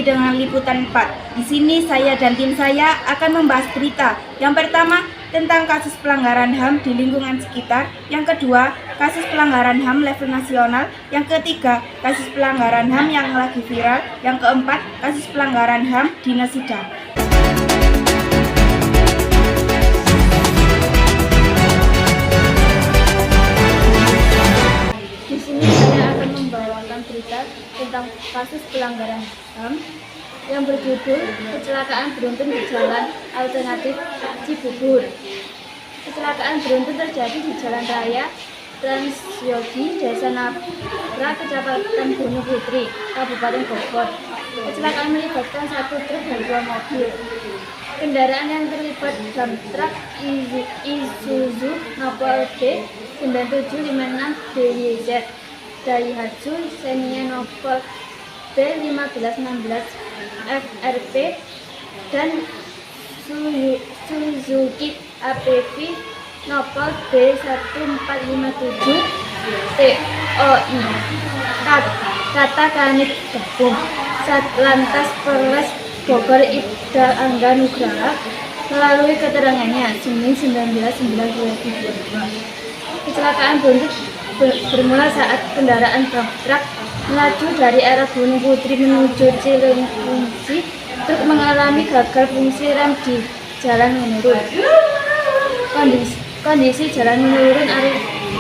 dengan Liputan 4. Di sini saya dan tim saya akan membahas berita. Yang pertama, tentang kasus pelanggaran HAM di lingkungan sekitar. Yang kedua, kasus pelanggaran HAM level nasional. Yang ketiga, kasus pelanggaran HAM yang lagi viral. Yang keempat, kasus pelanggaran HAM di Sidang. Di sini saya akan membawakan berita tentang kasus pelanggaran HAM yang berjudul Kecelakaan Beruntun di Jalan Alternatif Cibubur. Kecelakaan beruntun terjadi di Jalan Raya Transyogi, Desa Nabra, Kecamatan Gunung Putri, Kabupaten Bogor. Kecelakaan melibatkan satu truk dan dua mobil. Kendaraan yang terlibat dump truck Isuzu Nopal B 9756 DYZ, Daihatsu Xenia Nopal B 1516 FRP, dan Suzuki APV Nopal B 1457 TOI. Kata Kanit Gabung Satlantas Polres Bogor Ibda Angga Nugraha melalui keterangannya Senin 19/9/2022. Kecelakaan beruntun bermula saat kendaraan dump truck melaju dari arah Gunung Putri menuju Cilengsi. Truk mengalami gagal fungsi rem di jalan menurun. Kondisi jalan menurun,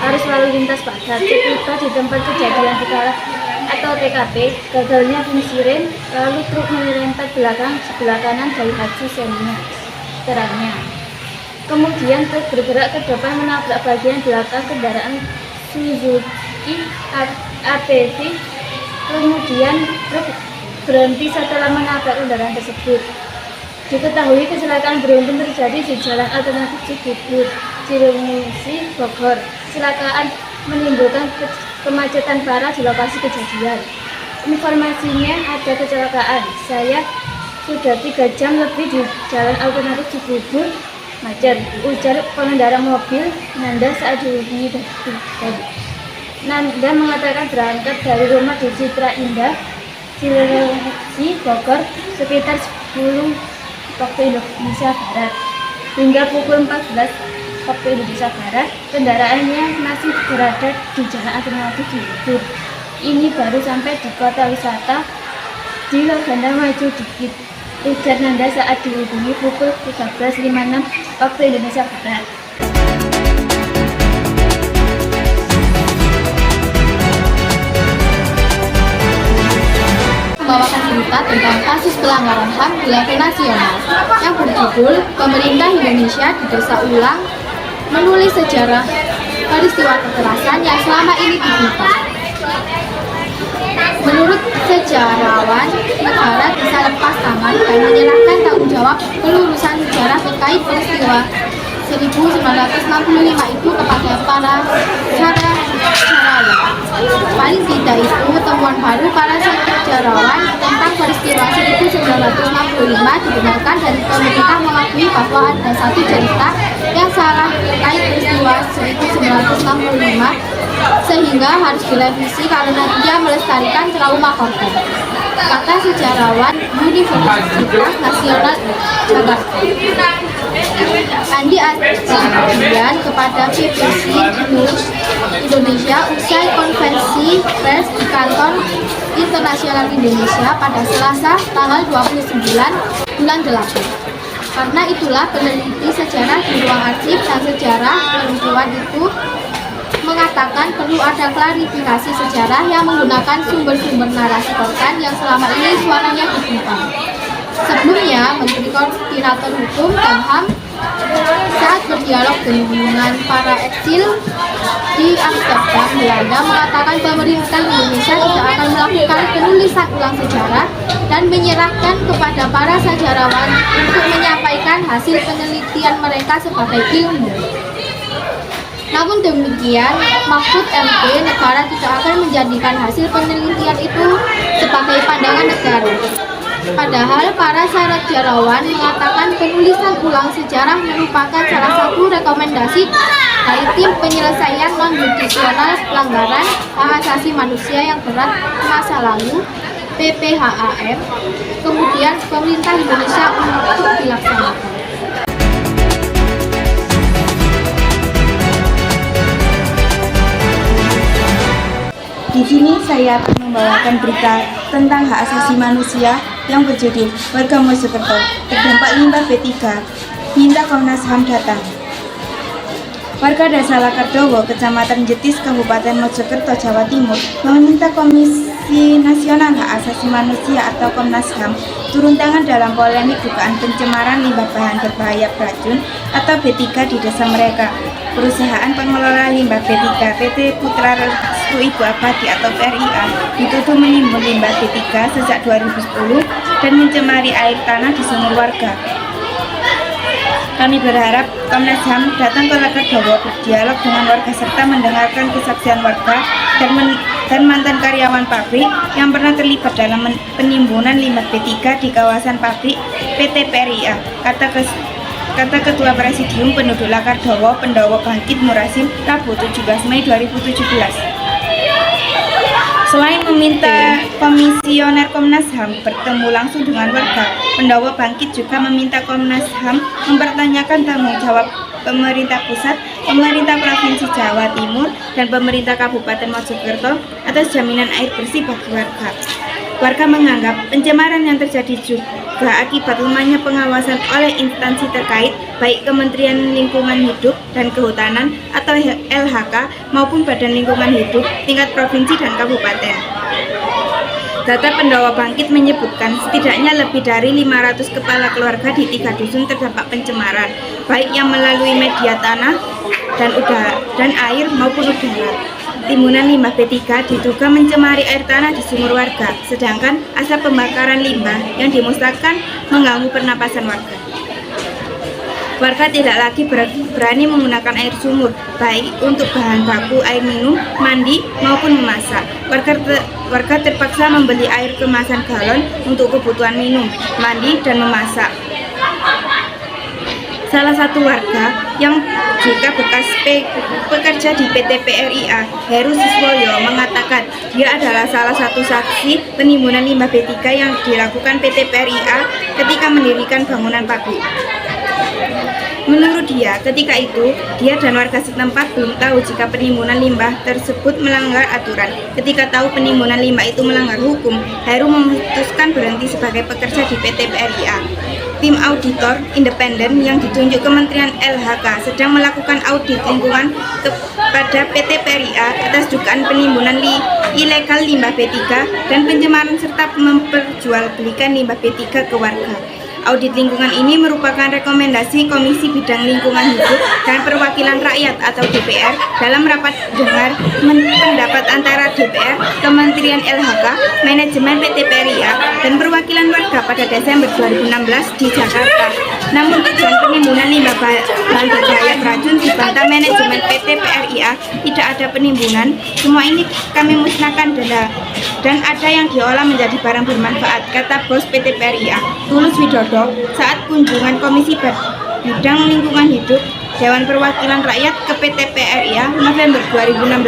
arus lalu lintas padat. Tiba di tempat kejadian perkara atau TKP, gagalnya fungsi rem, lalu truk menyerempet sebelah kanan Daihatsu Xenia, terangnya. Kemudian truk bergerak ke depan menabrak bagian belakang kendaraan Suzuki APV. Kemudian truk berhenti setelah menabrak kendaraan tersebut. Diketahui kecelakaan beruntun terjadi di Jalan Alternatif Cibubur, Cilengsi, Bogor. Kecelakaan menimbulkan kemacetan parah di lokasi kejadian. Informasinya ada kecelakaan. Saya sudah 3 jam lebih di Jalan Alternatif Cibubur, macet, ujar pengendara mobil Nanda saat dihubungi tadi. Nanda mengatakan berangkat dari rumah di Citra Indah, Cilengsi, Bogor sekitar 10 waktu Indonesia Barat. Hingga pukul 14 waktu Indonesia Barat, kendaraannya masih berada di Jalan Alternatif Cibubur. Ini baru sampai di kota wisata di Legenda Maju dikit, ujar Nanda saat dihubungi pukul 13.56 waktu Indonesia Barat. Membawakan berita tentang kasus pelanggaran HAM di level nasional yang berjudul Pemerintah Indonesia didesak ulang menulis sejarah peristiwa kekerasan yang selama ini dibuka. Menurut sejarawan, negara bisa lepas tangan dan menyerahkan tanggung jawab pelurusan sejarah terkait peristiwa 1965 itu kepada para sejarawan. Paling tidak itu temuan baru para sejarawan tentang peristiwa 1965 dibenarkan dan pemerintah mengakui bahwa ada satu cerita yang salah terkait peristiwa 1965 sehingga harus direvisi karena dia melestarikan trauma korban, kata sejarawan Universitas Nasional Jakarta Andi Azidian kepada BBC Indonesia usai konferensi pers di Kantor Internasional Indonesia pada Selasa tanggal 29 bulan 8. Karena itulah peneliti sejarah di ruang arsip dan sejarah perempuan itu mengatakan perlu ada klarifikasi sejarah yang menggunakan sumber-sumber narasi korban yang selama ini suaranya dibungkam. Sebelumnya, Menteri Koordinator Hukum dan HAM saat berdialog dengan para eksil di Amsterdam, Belanda, mengatakan pemerintah Indonesia tidak akan melakukan penulisan ulang sejarah dan menyerahkan kepada para sejarawan untuk menyampaikan hasil penelitian mereka sebagai ilmu. Namun demikian, Mahfud MD, negara tidak akan menjadikan hasil penelitian itu sebagai pandangan negara. Padahal para sejarawan mengatakan penulisan ulang sejarah merupakan salah satu rekomendasi dari tim penyelesaian non-yudisional pelanggaran hak asasi manusia yang berat masa lalu PPHAM, kemudian pemerintah Indonesia untuk dilaksanakan. Di sini saya akan membawakan berita tentang hak asasi manusia yang berjudul Warga Mojokerto terdampak limbah B3, minta Komnas HAM datang. Warga Desa Lakardowo, Kecamatan Jetis, Kabupaten Mojokerto, Jawa Timur, meminta Komisi Nasional Hak Asasi Manusia atau Komnas HAM turun tangan dalam polemik dugaan pencemaran limbah bahan berbahaya beracun atau B3 di desa mereka. Perusahaan pengelola limbah B3 PT Putra Restu Ibu Abadi atau PRIA dituduh menimbun limbah B3 sejak 2010 dan mencemari air tanah di sumur warga. Kami berharap Komnas HAM datang ke Lakardowo, berdialog dengan warga serta mendengarkan kesaksian warga dan mantan karyawan pabrik yang pernah terlibat dalam penimbunan limbah B3 di kawasan pabrik PT PRIA, kata Ketua Presidium Penduduk Lakardowo, Pendowo Bangkit Murasim, Rabu 17 Mei 2017. Selain meminta Komisioner Komnas HAM bertemu langsung dengan warga, Pendowo Bangkit juga meminta Komnas HAM mempertanyakan tanggung jawab pemerintah pusat, pemerintah Provinsi Jawa Timur, dan pemerintah Kabupaten Mojokerto atas jaminan air bersih bagi warga. Warga menganggap pencemaran yang terjadi juga akibat lemahnya pengawasan oleh instansi terkait, baik Kementerian Lingkungan Hidup dan Kehutanan atau LHK maupun Badan Lingkungan Hidup tingkat provinsi dan kabupaten. Data Pendowo Bangkit menyebutkan setidaknya lebih dari 500 kepala keluarga di 3 dusun terdampak pencemaran, baik yang melalui media tanah dan air maupun udara. Timbunan limbah B3 diduga mencemari air tanah di sumur warga, sedangkan asap pembakaran limbah yang dimusnahkan mengganggu pernapasan warga. Warga tidak lagi berani menggunakan air sumur, baik untuk bahan baku air minum, mandi, maupun memasak. Warga terpaksa membeli air kemasan galon untuk kebutuhan minum, mandi, dan memasak. Salah satu warga yang juga bekas pekerja di PT PRIA, Heru Siswoyo, mengatakan dia adalah salah satu saksi penimbunan limbah B3 yang dilakukan PT PRIA ketika mendirikan bangunan pabrik. Menurut dia, ketika itu, dia dan warga setempat belum tahu jika penimbunan limbah tersebut melanggar aturan. Ketika tahu penimbunan limbah itu melanggar hukum, Heru memutuskan berhenti sebagai pekerja di PT PRIA. Tim auditor independen yang ditunjuk Kementerian LHK sedang melakukan audit lingkungan kepada PT PRIA atas dugaan penimbunan ilegal limbah B3 dan pencemaran serta memperjualbelikan limbah B3 ke warga. Audit lingkungan ini merupakan rekomendasi Komisi Bidang Lingkungan Hidup dan Perwakilan Rakyat atau DPR dalam rapat dengar pendapat antara DPR, Kementerian LHK, Manajemen PT PRIA, dan perwakilan warga pada Desember 2016 di Jakarta. Namun tujuan penimbunan limbah bahan berbahaya beracun dibantah manajemen PT PRIA tidak ada penimbunan. Semua ini kami musnahkan dan ada yang diolah menjadi barang bermanfaat, kata bos PT PRIA, Tulus Widodo, saat kunjungan Komisi Bidang Lingkungan Hidup Dewan Perwakilan Rakyat ke PT PRIA November 2016.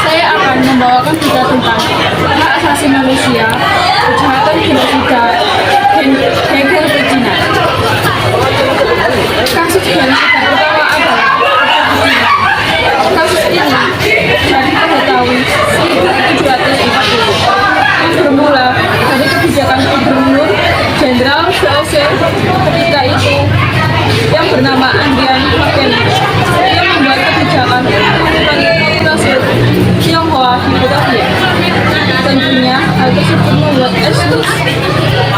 Saya akan membawakan berita tentang hak asasi manusia, kejahatan genosida, Hegel berzina. Kasus genosida pertama adalah kasus ini dari diketahui 1740 yang bermula dari kebijakan Gubernur Jenderal VOC ketika itu yang bernama Andrian Makeni yang membuat kebijakan implementasi Tionghoa di Batavia. Tentunya hal tersebut membuat etnis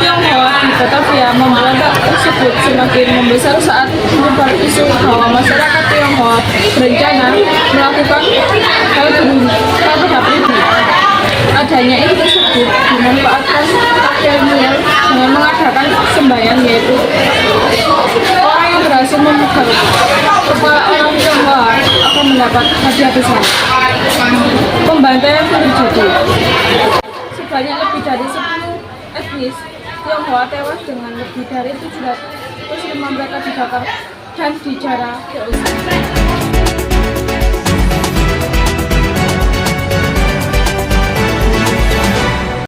Tionghoa di Batavia memberontak tersebut semakin membesar saat menyebar isu bahwa masyarakat Tionghoa berencana melakukan hal terhadap pribumi. Adanya isu tersebut dimanfaatkan Takdemiel dengan mengadakan sembahyang, yaitu orang yang berhasil memukul kepala orang Tionghoa akan mendapat hadiah besar. Pembantaian pun terjadi. Sebanyak lebih dari 10 etnis Tionghoa tewas dengan lebih dari 705 mereka dibakar dan dijarah ke